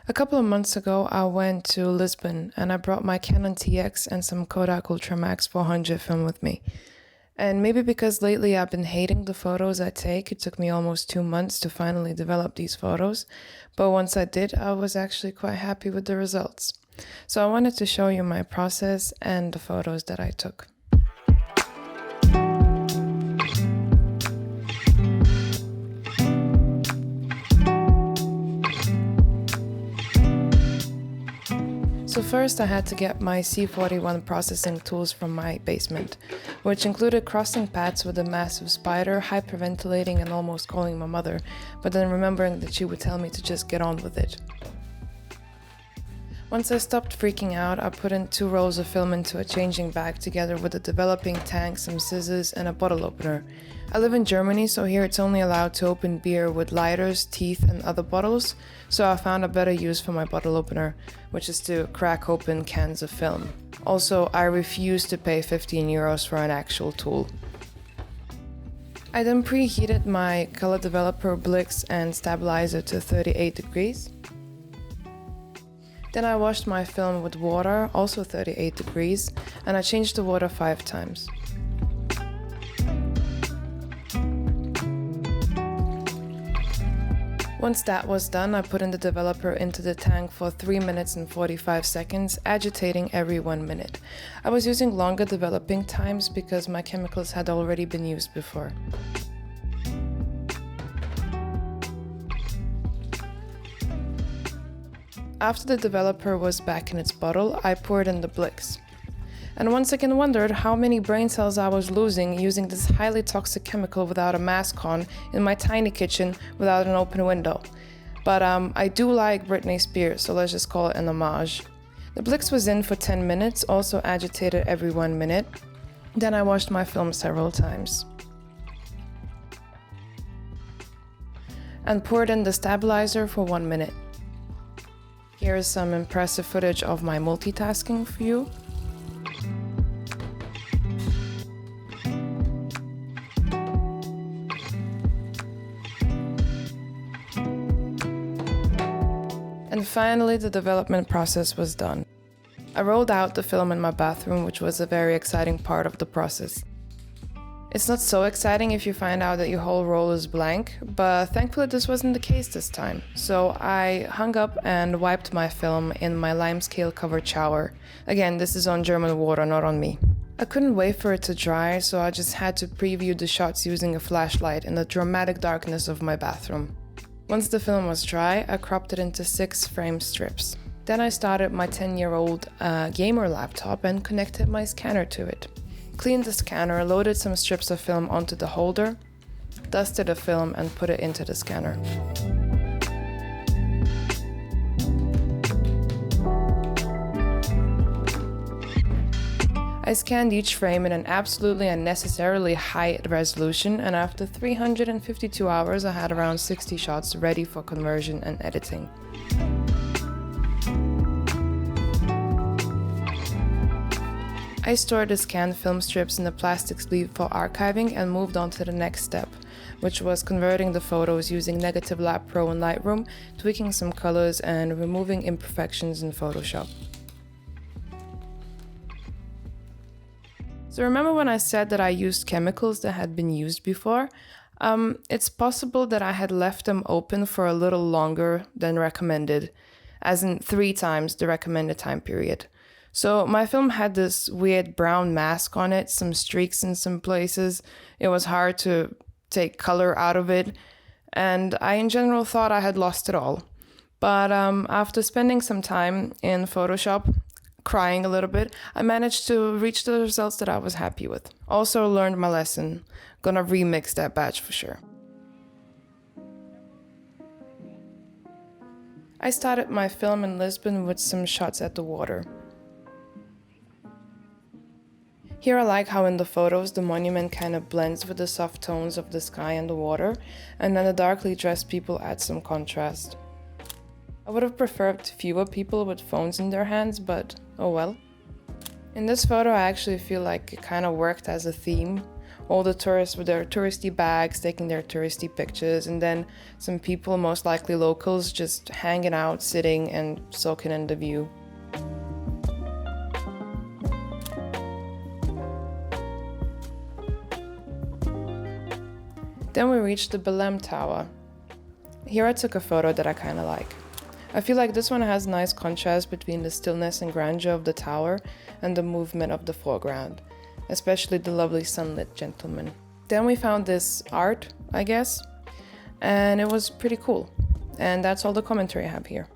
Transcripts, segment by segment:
A couple of months ago, I went to Lisbon and I brought my Canon TX and some Kodak Ultramax 400 film with me. And maybe because lately I've been hating the photos I take, it took me almost 2 months to finally develop these photos. But once I did, I was actually quite happy with the results. So I wanted to show you my process and the photos that I took. So first I had to get my C41 processing tools from my basement, which included crossing paths with a massive spider, hyperventilating and almost calling my mother, but then remembering that she would tell me to just get on with it. Once I stopped freaking out, I put in 2 rolls of film into a changing bag together with a developing tank, some scissors and a bottle opener. I live in Germany, so here it's only allowed to open beer with lighters, teeth and other bottles, so I found a better use for my bottle opener, which is to crack open cans of film. Also, I refuse to pay 15 euros for an actual tool. I then preheated my color developer Blix and stabilizer to 38 degrees. Then I washed my film with water, also 38 degrees, and I changed the water 5 times. Once that was done, I put in the developer into the tank for 3 minutes and 45 seconds, agitating every 1 minute. I was using longer developing times because my chemicals had already been used before. After the developer was back in its bottle, I poured in the Blix. And once again wondered how many brain cells I was losing using this highly toxic chemical without a mask on in my tiny kitchen without an open window. But I do like Britney Spears, so let's just call it an homage. The Blix was in for 10 minutes, also agitated every 1 minute. Then I washed my film several times. And poured in the stabilizer for 1 minute. Here is some impressive footage of my multitasking for you. And finally, the development process was done. I rolled out the film in my bathroom, which was a very exciting part of the process. It's not so exciting if you find out that your whole roll is blank, but thankfully this wasn't the case this time. So I hung up and wiped my film in my limescale covered shower. Again, this is on German water, not on me. I couldn't wait for it to dry, so I just had to preview the shots using a flashlight in the dramatic darkness of my bathroom. Once the film was dry, I cropped it into 6 frame strips. Then I started my 10-year-old gamer laptop and connected my scanner to it. Cleaned the scanner, loaded some strips of film onto the holder, dusted the film and put it into the scanner. I scanned each frame in an absolutely unnecessarily high resolution, and after 352 hours I had around 60 shots ready for conversion and editing. I stored the scanned film strips in the plastic sleeve for archiving and moved on to the next step, which was converting the photos using Negative Lab Pro in Lightroom, tweaking some colors and removing imperfections in Photoshop. So remember when I said that I used chemicals that had been used before? It's possible that I had left them open for a little longer than recommended, as in 3 times the recommended time period. So my film had this weird brown mask on it, some streaks in some places. It was hard to take color out of it, and I in general thought I had lost it all. But after spending some time in Photoshop, crying a little bit, I managed to reach the results that I was happy with. Also learned my lesson. Gonna remix that batch for sure. I started my film in Lisbon with some shots at the water. Here I like how in the photos the monument kind of blends with the soft tones of the sky and the water, and then the darkly dressed people add some contrast. I would have preferred fewer people with phones in their hands, but oh well. In this photo I actually feel like it kind of worked as a theme, All the tourists with their touristy bags, taking their touristy pictures, and then some people, most likely locals, just hanging out, sitting and soaking in the view. Then we reached the Belém Tower. Here I took a photo that I kind of like. I feel like this one has nice contrast between the stillness and grandeur of the tower and the movement of the foreground, especially the lovely sunlit gentleman. Then we found this art, I guess, and it was pretty cool. And that's all the commentary I have here.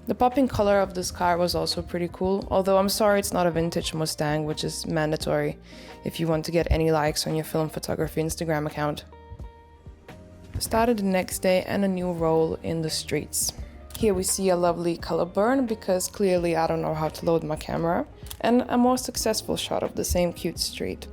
The popping color of this car was also pretty cool, although I'm sorry it's not a vintage Mustang, which is mandatory if you want to get any likes on your film photography Instagram account. Started the next day and a new roll in the streets. Here we see a lovely color burn because clearly I don't know how to load my camera, and a more successful shot of the same cute street.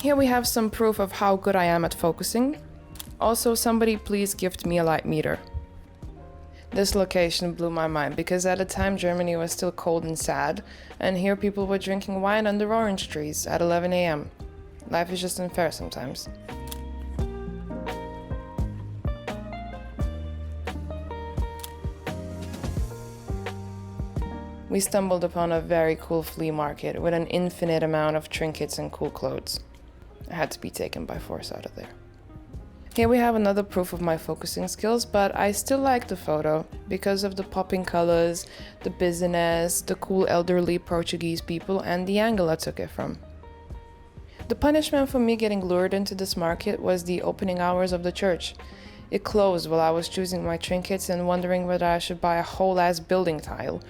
Here we have some proof of how good I am at focusing. Also, somebody please gift me a light meter. This location blew my mind because at the time Germany was still cold and sad, and here people were drinking wine under orange trees at 11 AM. Life is just unfair sometimes. We stumbled upon a very cool flea market with an infinite amount of trinkets and cool clothes. I had to be taken by force out of there. Here we have another proof of my focusing skills, but I still like the photo because of the popping colors, the busyness, the cool elderly Portuguese people, and the angle I took it from. The punishment for me getting lured into this market was the opening hours of the church. It closed while I was choosing my trinkets and wondering whether I should buy a whole ass building tile,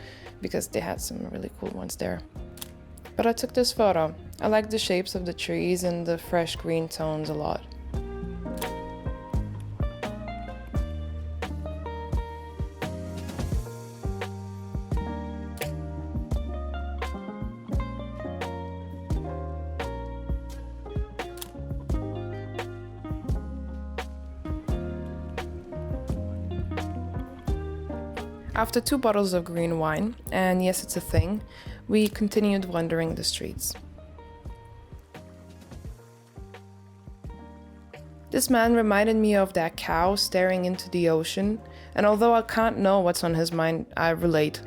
because they had some really cool ones there. But I took this photo. I like the shapes of the trees and the fresh green tones a lot. After 2 bottles of green wine, and yes, it's a thing, we continued wandering the streets. This man reminded me of that cow staring into the ocean, and although I can't know what's on his mind, I relate.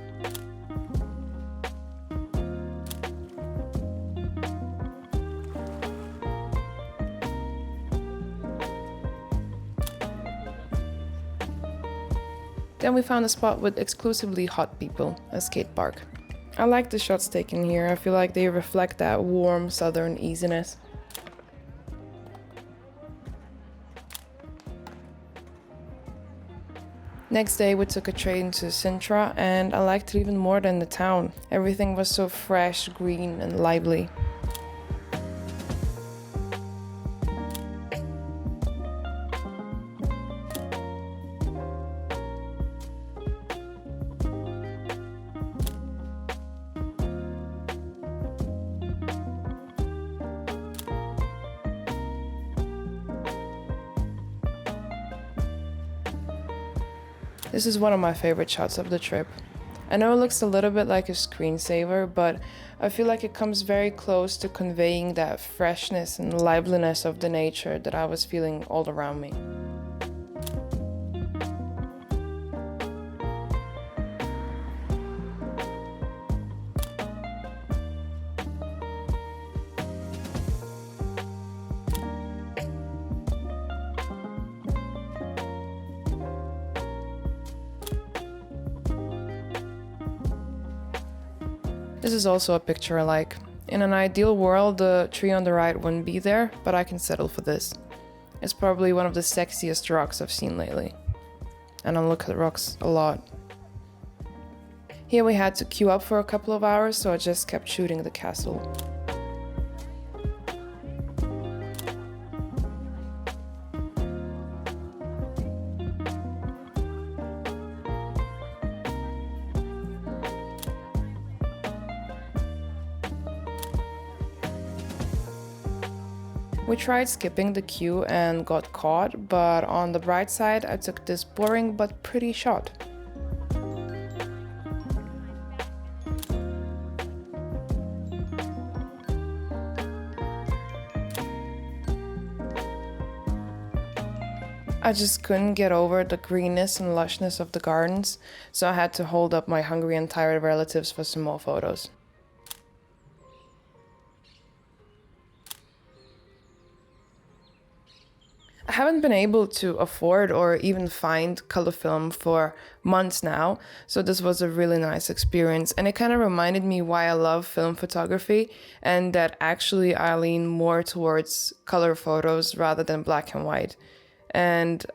Then we found a spot with exclusively hot people, a skate park. I like the shots taken here, I feel like they reflect that warm southern easiness. Next day we took a train to Sintra, and I liked it even more than the town. Everything was so fresh, green and lively. This is one of my favorite shots of the trip. I know it looks a little bit like a screensaver, but I feel like it comes very close to conveying that freshness and liveliness of the nature that I was feeling all around me. This is also a picture I like. In an ideal world, the tree on the right wouldn't be there, but I can settle for this. It's probably one of the sexiest rocks I've seen lately. And I look at rocks a lot. Here we had to queue up for a couple of hours, so I just kept shooting the castle. We tried skipping the queue and got caught, but on the bright side, I took this boring but pretty shot. I just couldn't get over the greenness and lushness of the gardens, so I had to hold up my hungry and tired relatives for some more photos. I haven't been able to afford or even find color film for months now, so this was a really nice experience, and it kind of reminded me why I love film photography and that actually I lean more towards color photos rather than black and white. And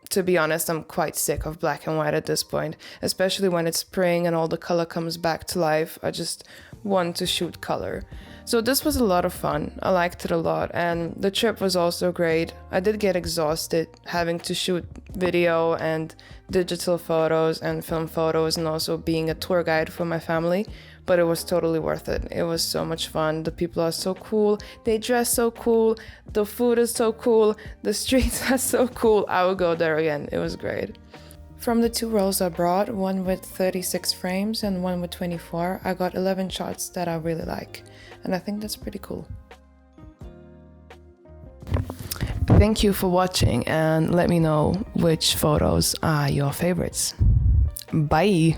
to be honest, I'm quite sick of black and white at this point, especially when it's spring and all the color comes back to life. I just want to shoot color. So this was a lot of fun. I liked it a lot, and the trip was also great. I did get exhausted having to shoot video and digital photos and film photos and also being a tour guide for my family, but it was totally worth it. It was so much fun. The people are so cool. They dress so cool. The food is so cool. The streets are so cool. I will go there again. It was great. From the 2 rolls I brought, one with 36 frames and one with 24, I got 11 shots that I really like. And I think that's pretty cool. Thank you for watching, and let me know which photos are your favorites. Bye!